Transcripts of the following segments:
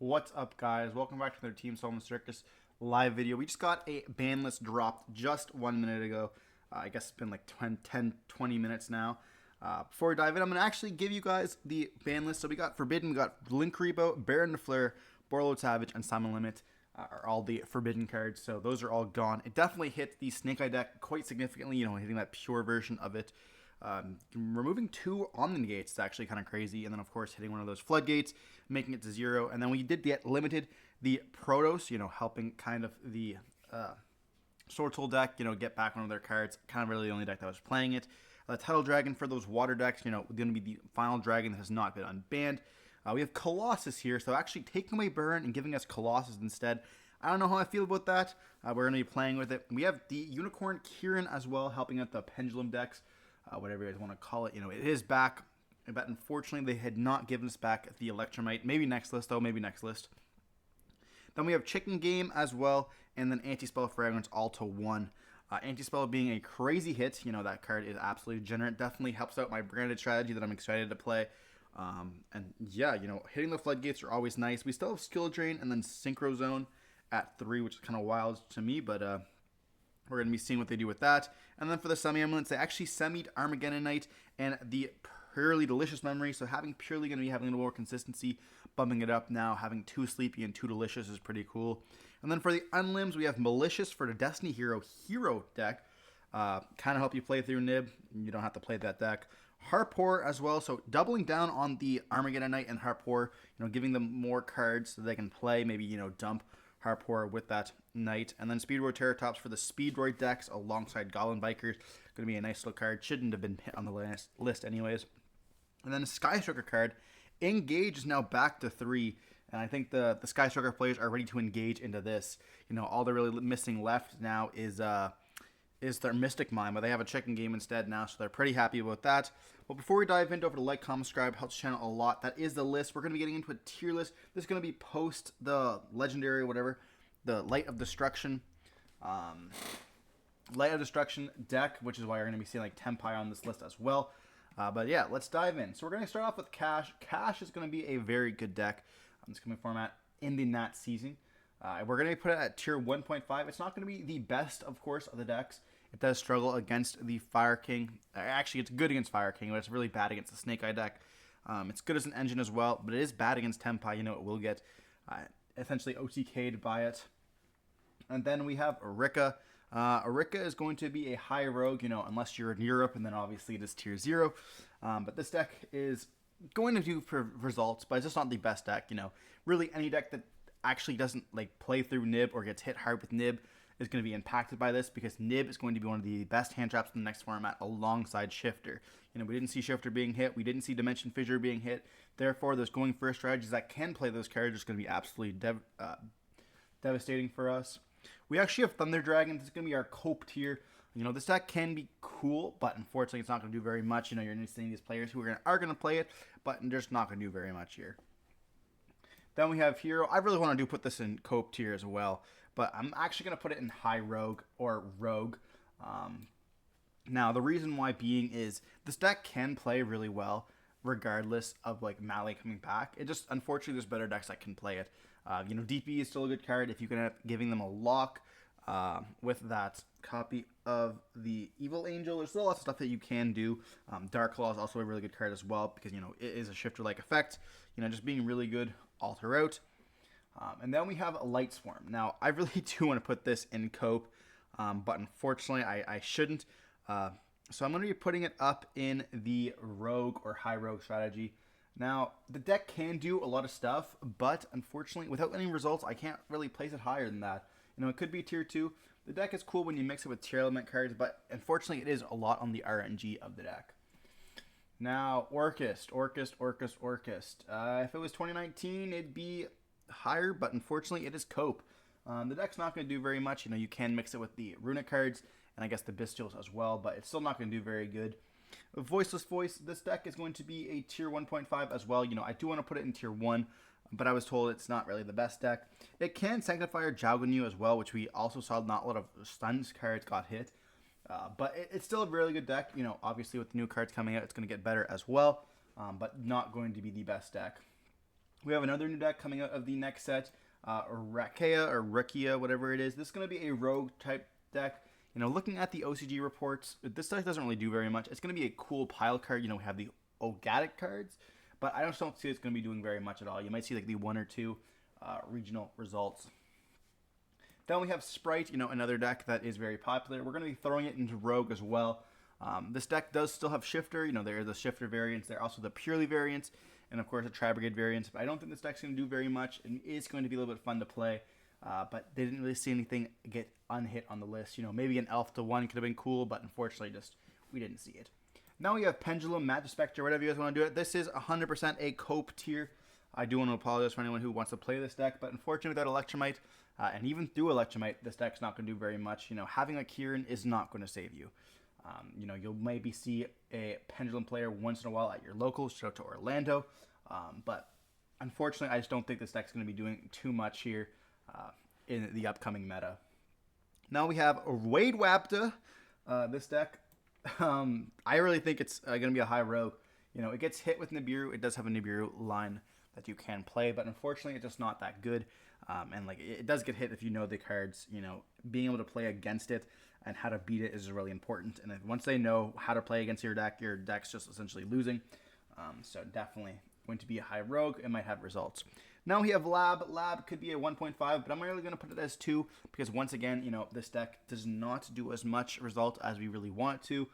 What's up, guys? Welcome back to another Team Solomon Circus live video. We just got a ban list dropped just 1 minute ago. I guess it's been like 20 minutes now. Before we dive in, I'm going to actually give you guys the ban list. So we got Forbidden, we got Linkuriboh, Baron the Flare, Borreload Savage, and Simon Limit are all the Forbidden cards. So those are all gone. It definitely hit the Snake Eye deck quite significantly, hitting that pure version of it. Removing 2 Omni-Negates is actually kind of crazy, and then of course hitting one of those Floodgates, making it to 0, and then we did get limited the Protos, helping kind of the Sword Soul deck, get back one of their cards, kind of really the only deck that was playing it. Tidal Dragon for those water decks, going to be the final dragon that has not been unbanned. We have Colossus here, so actually taking away Burn and giving us Colossus instead. I don't know how I feel about that. We're going to be playing with it. We have the Unicorn Kieran as well, helping out the Pendulum decks. Whatever you guys want to call it, it is back, but unfortunately they had not given us back the Electromite. Maybe next list though, maybe next list. Then we have Chicken Game as well, and then Anti-Spell Fragrance all to 1. Anti-Spell being a crazy hit, that card is absolutely degenerate. Definitely helps out my branded strategy that I'm excited to play. And yeah, hitting the Floodgates are always nice. We still have Skill Drain and then Synchro Zone at 3, which is kind of wild to me, but we're going to be seeing what they do with that. And then for the semi-amulets, they actually semied Armageddon Knight and the Purely Delicious Memory. So having Purely going to be having a little more consistency, bumping it up now. Having 2 Sleepy and 2 Delicious is pretty cool. And then for the Unlimbs, we have Malicious for the Destiny Hero deck. Kind of help you play through Nib. You don't have to play that deck. Harpour as well, so doubling down on the Armageddon Knight and Harpour, giving them more cards so they can play, maybe, dump Harpour with that Knight. And then Speedroid Terratops for the Speedroid decks alongside Goblin Bikers. Going to be a nice little card. Shouldn't have been hit on the list anyways. And then a Skystroker card. Engage is now back to 3. And I think the Skystroker players are ready to engage into this. All they're really missing left now is their Mystic Mine, but they have a Chicken Game instead now, so they're pretty happy about that. Well, before we dive into, over to like, comment, subscribe, helps the channel a lot. That is the list. We're going to be getting into a tier list. This is going to be post the legendary, whatever, the Light of Destruction, deck, which is why you're going to be seeing like Tempai on this list as well. But yeah, let's dive in. So we're going to start off with Cash. Cash is going to be a very good deck on this coming format in the Nat season. We're going to put it at tier 1.5. It's not going to be the best, of course, of the decks. It does struggle against the Fire King. Actually, it's good against Fire King, but it's really bad against the Snake Eye deck. It's good as an engine as well, but it is bad against Tempai. It will get essentially OTK'd by it. And then we have Erika. Erika is going to be a high rogue, unless you're in Europe, and then obviously it is tier 0. But this deck is going to do for results, but it's just not the best deck. Really any deck that actually doesn't play through Nib or gets hit hard with Nib is going to be impacted by this, because Nib is going to be one of the best hand traps in the next format alongside Shifter. We didn't see Shifter being hit. We didn't see Dimension Fissure being hit. Therefore, those going first strategies that can play those cards are going to be absolutely devastating for us. We actually have Thunder Dragon. This is going to be our Cope tier. This deck can be cool, but unfortunately, it's not going to do very much. You're going to see these players who are going to play it, but they're just not going to do very much here. Then we have Hero. I really want to put this in Cope tier as well, but I'm actually going to put it in High Rogue or Rogue. Now, the reason why being is this deck can play really well regardless of Melee coming back. It just, unfortunately, there's better decks that can play it. DP is still a good card if you can end up giving them a lock with that copy of the Evil Angel. There's still lots of stuff that you can do. Dark Claw is also a really good card as well, because, it is a shifter-like effect. Just being really good all throughout. And then we have a Light Swarm. Now, I really do want to put this in Cope, but unfortunately, I shouldn't. So I'm going to be putting it up in the Rogue or High Rogue strategy. Now, the deck can do a lot of stuff, but unfortunately, without any results, I can't really place it higher than that. It could be tier 2. The deck is cool when you mix it with tier element cards, but unfortunately, it is a lot on the RNG of the deck. Now, Orchest. If it was 2019, it'd be higher, but unfortunately, it is Cope. The deck's not going to do very much. You can mix it with the Runic cards, and I guess the Bestials as well, but it's still not going to do very good. Voiceless Voice, this deck is going to be a tier 1.5 as well. I do want to put it in tier 1, but I was told it's not really the best deck. It can Sanctifier Jalgunyu as well, which we also saw not a lot of stuns cards got hit. But it's still a really good deck. Obviously with the new cards coming out, it's going to get better as well, but not going to be the best deck. We have another new deck coming out of the next set, Rakia, whatever it is. This is going to be a rogue type deck. You know, looking at the OCG reports, this deck doesn't really do very much. It's going to be a cool pile card. You know, we have the Ogatic cards, but I just don't see it's going to be doing very much at all. You might see like the 1 or 2 regional results. Then we have Sprite, you know, another deck that is very popular. We're going to be throwing it into Rogue as well. This deck does still have Shifter. You know, there are the Shifter variants. There are also the Purely variants, and of course the Tri-Brigade variants. But I don't think this deck's going to do very much. It is going to be a little bit fun to play, but they didn't really see anything get unhit on the list. You know, maybe an Elf to 1 could have been cool, but unfortunately just we didn't see it. Now we have Pendulum, Magispector, whatever you guys want to do it. This is 100% a Cope tier. I do want to apologize for anyone who wants to play this deck, but unfortunately without Electromite, and even through Electromite, this deck's not going to do very much. You know, having a Kieran is not going to save you. You know, you'll maybe see a Pendulum player once in a while at your local, shout out to Orlando, but unfortunately, I just don't think this deck's going to be doing too much here in the upcoming meta. Now we have Wade Wapta, this deck. I really think it's going to be a high rogue. You know, it gets hit with Nibiru. It does have a Nibiru line that you can play, but unfortunately, it's just not that good. And like it does get hit if you know the cards. You know, being able to play against it and how to beat it is really important. And once they know how to play against your deck's just essentially losing. So definitely going to be a high rogue. It might have results. Now we have Lab. Lab could be a 1.5, but I'm really going to put it as 2 because once again, you know, this deck does not do as much result as we really want it to.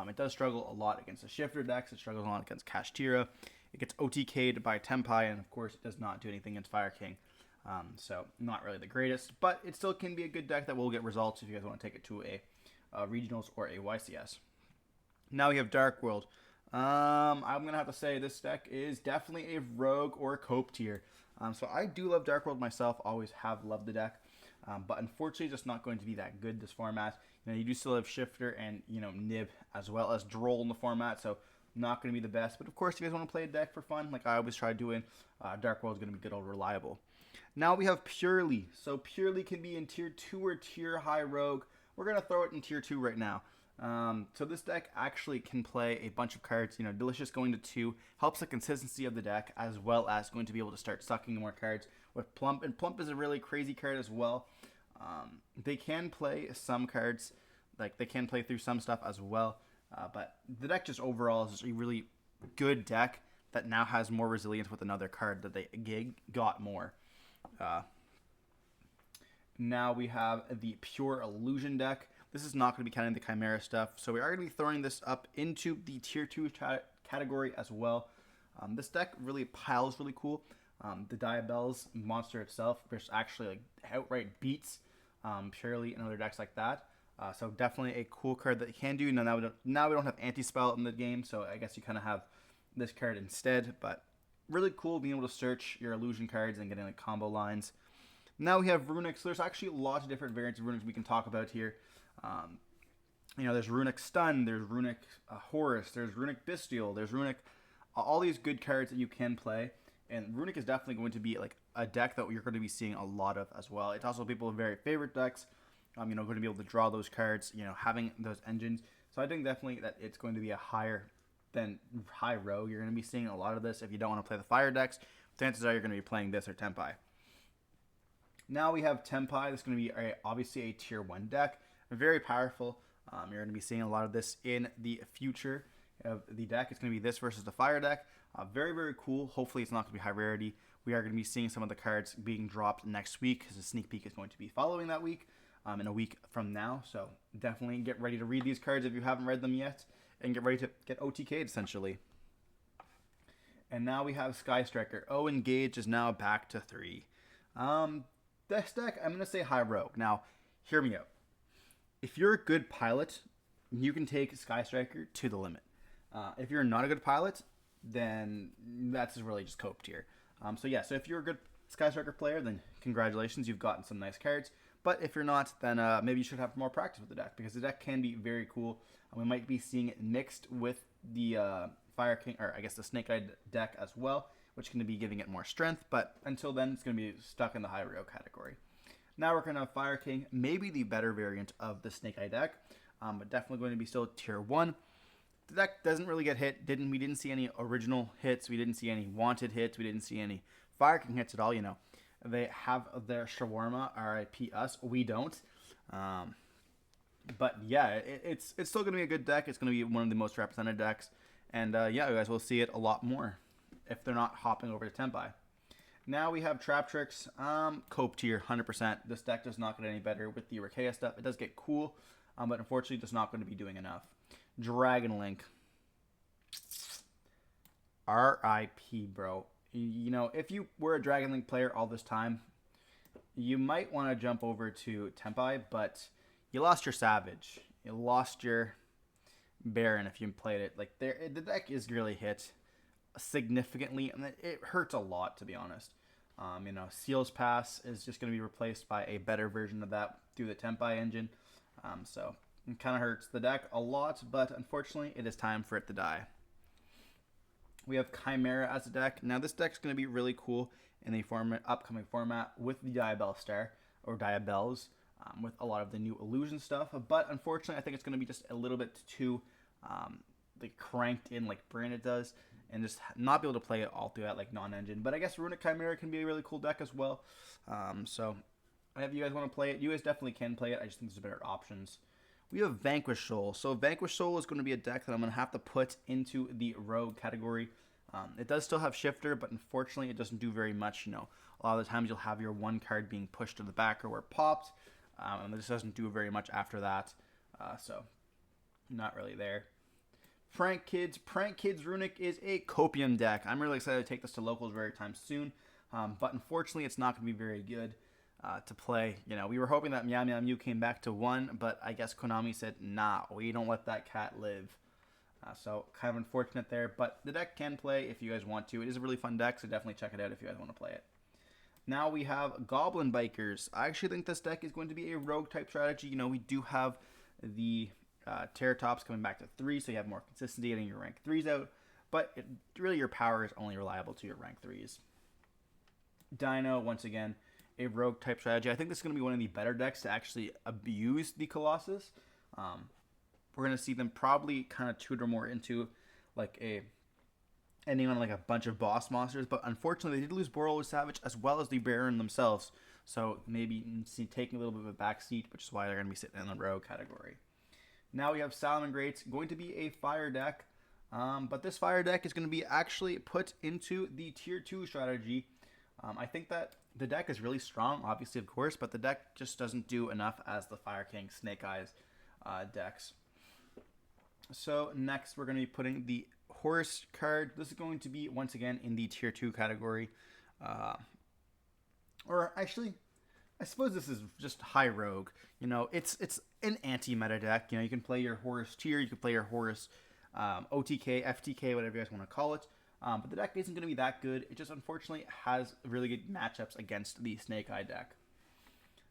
It does struggle a lot against the Shifter decks. It struggles a lot against Kashtira. It gets OTK'd by Tempai, and of course, it does not do anything against Fire King. So not really the greatest, but it still can be a good deck that will get results if you guys want to take it to a regionals or a YCS. Now we have Dark World. I'm going to have to say this deck is definitely a rogue or a Cope tier. So I do love Dark World myself, always have loved the deck, but unfortunately just not going to be that good this format. You know, you do still have Shifter and, you know, Nib as well as Droll in the format, so not going to be the best. But of course, if you guys want to play a deck for fun, like I always try doing, Dark World is going to be good or reliable. Now we have Purely. So Purely can be in tier 2 or tier high rogue. We're going to throw it in tier 2 right now. So this deck actually can play a bunch of cards. You know, Delicious going to 2 helps the consistency of the deck, as well as going to be able to start sucking more cards with Plump. And Plump is a really crazy card as well. They can play some cards, like they can play through some stuff as well. But the deck just overall is a really good deck that now has more resilience with another card that they got more. Now we have the Pure Illusion deck. This is not going to be counting the Chimera stuff, so we are going to be throwing this up into the tier 2 category as well. This deck really piles really cool. The Diabell's monster itself, which actually like outright beats Purely and other decks like that. So definitely a cool card that you can do. Now we don't have Anti-Spell in the game, so I guess you kind of have this card instead. But really cool being able to search your illusion cards and getting like combo lines. Now we have Runic. So there's actually lots of different variants of Runics we can talk about here. You know, there's Runic Stun, there's Runic Horus, there's Runic Bestial, there's Runic, all these good cards that you can play. And Runic is definitely going to be like a deck that you're going to be seeing a lot of as well. It's also people's very favorite decks. You know, going to be able to draw those cards, you know, having those engines. So I think definitely that it's going to be a higher than high rogue. You're going to be seeing a lot of this. If you don't want to play the fire decks, chances are you're going to be playing this or Tempai. Now we have Tempai. This is going to be obviously a tier 1 deck. Very powerful. You're going to be seeing a lot of this in the future of the deck. It's going to be this versus the fire deck. Very, very cool. Hopefully it's not going to be high rarity. We are going to be seeing some of the cards being dropped next week because the sneak peek is going to be following that week. In a week from now, so definitely get ready to read these cards if you haven't read them yet, and get ready to get OTK'd essentially. And now we have Sky Striker. Engage is now back to 3. This deck, I'm going to say high rogue. Now, hear me out. If you're a good pilot, you can take Sky Striker to the limit. If you're not a good pilot, then that's really just Cope tier. So if you're a good Sky Striker player, then congratulations, you've gotten some nice cards. But if you're not, then maybe you should have more practice with the deck, because the deck can be very cool. And we might be seeing it mixed with the Fire King, or I guess the Snake Eye deck as well, which can be giving it more strength. But until then, it's going to be stuck in the high rogue category. Now we're going to have Fire King, maybe the better variant of the Snake Eye deck, but definitely going to be still tier 1. The deck doesn't really get hit. We didn't see any original hits. We didn't see any wanted hits. We didn't see any Fire King hits it all. They have their shawarma. R.I.P. us. We don't. But yeah, it's still going to be a good deck. It's going to be one of the most represented decks. And yeah, you guys will see it a lot more if they're not hopping over to Tempai. Now we have Trap Tricks. Cope tier, 100%. This deck does not get any better with the Urkeia stuff. It does get cool, but unfortunately, it's not going to be doing enough. Dragon Link. R.I.P. bro. If you were a Dragon Link player all this time, you might want to jump over to Tempai, but you lost your Savage. You lost your Baron if you played it. Like the deck is really hit significantly, and it hurts a lot, to be honest. Seal's Pass is just going to be replaced by a better version of that through the Tempai engine. So it kind of hurts the deck a lot, but unfortunately, it is time for it to die. We have Chimera as a deck. Now, this deck's going to be really cool in the upcoming format with the Diabell Star, or Diabells, with a lot of the new illusion stuff. But unfortunately, I think it's going to be just a little bit too cranked in like Branded does, and just not be able to play it all throughout like non-engine. But I guess Runic Chimera can be a really cool deck as well. So if you guys want to play it, you guys definitely can play it. I just think there's better options. We have Vanquish Soul. So Vanquish Soul is going to be a deck that I'm going to have to put into the Rogue category. It does still have Shifter, but unfortunately it doesn't do very much. A lot of the times you'll have your one card being pushed to the back or popped, and this doesn't do very much after that. So not really there. Prank Kids Runic is a copium deck. I'm really excited to take this to locals very time soon, but unfortunately it's not going to be very good to play. We were hoping that Meow Meow Mew came back to 1, but I guess Konami said, nah, we don't let that cat live. So kind of unfortunate there, but the deck can play if you guys want to. It is a really fun deck, so definitely check it out if you guys want to play it. Now we have Goblin Bikers. I actually think this deck is going to be a rogue type strategy. We do have the Terratops coming back to 3, so you have more consistency getting your rank 3s out, but really your power is only reliable to your rank 3s. Dino, once again, a rogue type strategy. I think this is going to be one of the better decks to actually abuse the Colossus. We're going to see them probably kind of tutor more into ending on like a bunch of boss monsters, but unfortunately they did lose Boral Savage as well as the Baron themselves, so maybe taking a little bit of a backseat, which is why they're going to be sitting in the rogue category. Now we have Salamangreats, going to be a fire deck, but this fire deck is going to be actually put into the tier 2 strategy. I think that the deck is really strong, obviously, of course, but the deck just doesn't do enough as the Fire King Snake Eyes decks. So next we're going to be putting the Horse card. This is going to be, once again, in the tier 2 category. Or actually, I suppose this is just high rogue. It's an anti-meta deck. You can play your Horus tier, you can play your Horus OTK, FTK, whatever you guys want to call it. But the deck isn't going to be that good. It just unfortunately has really good matchups against the Snake Eye deck.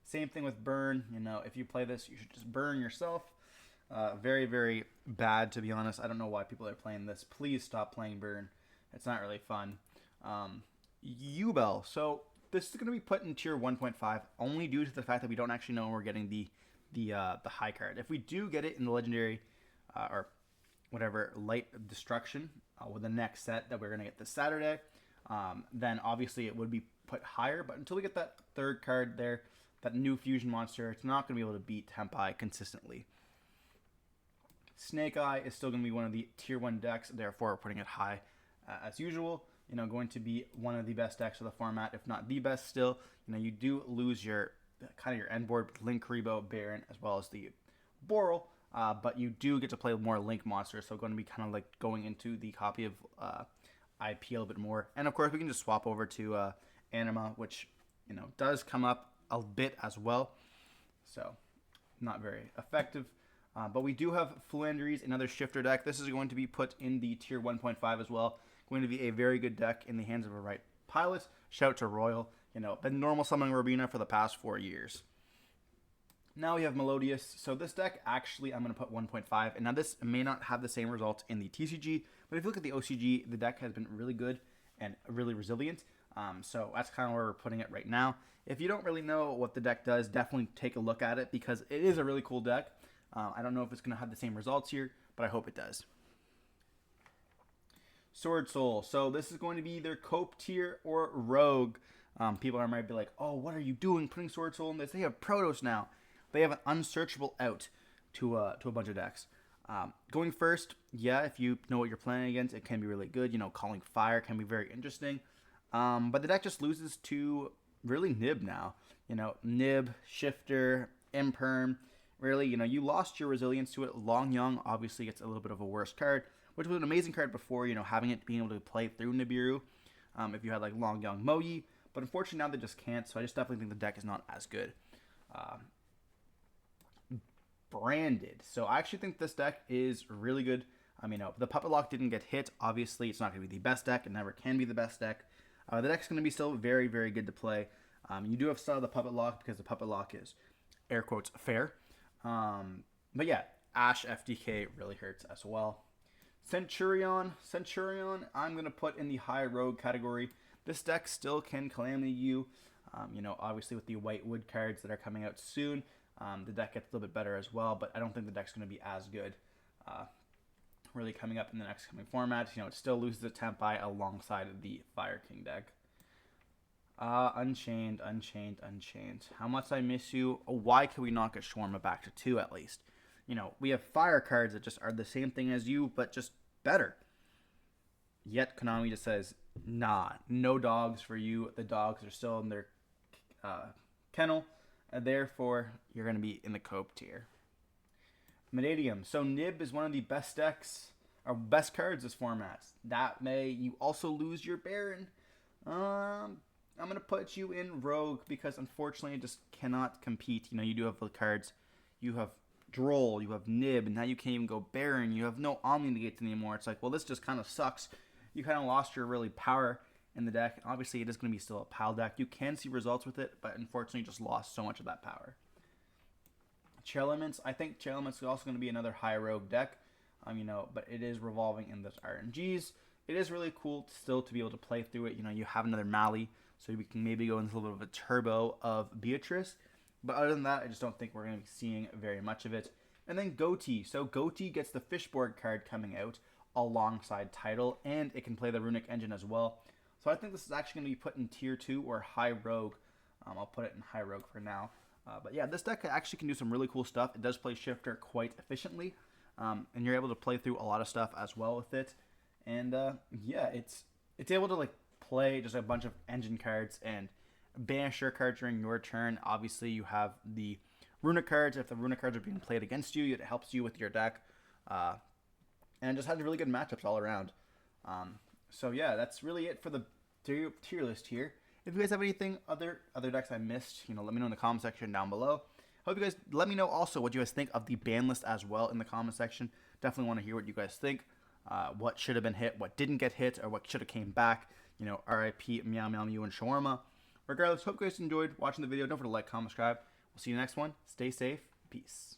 Same thing with Burn. If you play this, you should just burn yourself. Very, very bad, to be honest. I don't know why people are playing this. Please stop playing Burn. It's not really fun. Yubel. So this is going to be put in tier 1.5 only due to the fact that we don't actually know when we're getting the high card. If we do get it in the legendary or whatever light destruction with the next set that we're going to get this Saturday, then obviously it would be put higher. But until we get that third card there, that new fusion monster, it's not going to be able to beat Tempai consistently. Snake Eye is still going to be one of the tier 1 decks, therefore we're putting it high as usual. Going to be one of the best decks of the format, if not the best still. You do lose your end board with Link, Rebo, Baron, as well as the Boral, but you do get to play more Link monsters, so going to be kind of like going into the copy of IP a little bit more. And of course, we can just swap over to Anima, which does come up a bit as well, so not very effective. But we do have Flandries, another shifter deck. This is going to be put in the tier 1.5 as well. Going to be a very good deck in the hands of a right pilot. Shout out to Royal. Been normal summoning Robina for the past 4 years. Now we have Melodious. So this deck, actually, I'm going to put 1.5. And now this may not have the same results in the TCG. But if you look at the OCG, the deck has been really good and really resilient. So that's kind of where we're putting it right now. If you don't really know what the deck does, definitely take a look at it because it is a really cool deck. I don't know if it's going to have the same results here, but I hope it does. Sword Soul. So this is going to be either Cope tier or Rogue. People might be like, oh, what are you doing putting Sword Soul in this? They have Protos now. They have an unsearchable out to a bunch of decks. Going first, yeah, if you know what you're playing against, it can be really good. You know, Calling Fire can be very interesting. But the deck just loses to really Nib now. You know, Nib, Shifter, Imperm. Really, you know, you lost your resilience to it. Long Young obviously gets a little bit of a worse card, which was an amazing card before, you know, having it being able to play through Nibiru if you had like Long Young Moyi. But unfortunately now they just can't, so I just definitely think the deck is not as good. Branded. So I actually think this deck is really good. I mean, the Puppet Lock didn't get hit. Obviously, it's not going to be the best deck. It never can be the best deck. The deck's going to be still very, very good to play. You do have to style the Puppet Lock because the Puppet Lock is, air quotes, fair. But yeah, Ash FDK really hurts as well. Centurion, I'm going to put in the high rogue category. This deck still can Calamity you. You know, obviously with the White Wood cards that are coming out soon, the deck gets a little bit better as well, but I don't think the deck's going to be as good. Really coming up in the next coming formats, you know, it still loses a Tempai alongside the Fire King deck. Unchained. How much I miss you. Oh, why can we not get Shawarma back to 2 at least? You know, we have fire cards that just are the same thing as you, but just better. Yet Konami just says, nah, no dogs for you. The dogs are still in their kennel, and therefore you're going to be in the Cope tier. Madadium. So Nib is one of the best decks, or best cards this format. That may you also lose your Baron. I'm going to put you in Rogue because unfortunately it just cannot compete. You know, you do have the cards. You have Droll, you have Nib, and now you can't even go Baron. You have no Omni Negates anymore. It's like, well, this just kind of sucks. You kind of lost your really power in the deck. Obviously, it is going to be still a PAL deck. You can see results with it, but unfortunately, you just lost so much of that power. Chelaments. I think Chelaments is also going to be another high rogue deck. You know, but it is revolving in those RNGs. It is really cool still to be able to play through it. You know, you have another Mali, so we can maybe go into a little bit of a turbo of Beatrice. But other than that, I just don't think we're going to be seeing very much of it. And then Goatee. So Goatee gets the Fishboard card coming out alongside Tidal, and it can play the Runic Engine as well. So I think this is actually going to be put in Tier 2 or High Rogue. I'll put it in High Rogue for now. But yeah, this deck actually can do some really cool stuff. It does play Shifter quite efficiently, and you're able to play through a lot of stuff as well with it. And yeah, it's able to like play just a bunch of engine cards and banish your cards during your turn. Obviously, you have the Runic cards. If the Runic cards are being played against you, it helps you with your deck. And it just has really good matchups all around. So yeah, that's really it for the tier list here. If you guys have anything other decks I missed, you know, let me know in the comment section down below. Hope you guys let me know also what you guys think of the ban list as well in the comment section. Definitely want to hear what you guys think. What should have been hit, what didn't get hit, or what should have came back. You know, RIP, Meow Meow Mew, and Shawarma. Regardless, hope you guys enjoyed watching the video. Don't forget to like, comment, subscribe. We'll see you next one. Stay safe. Peace.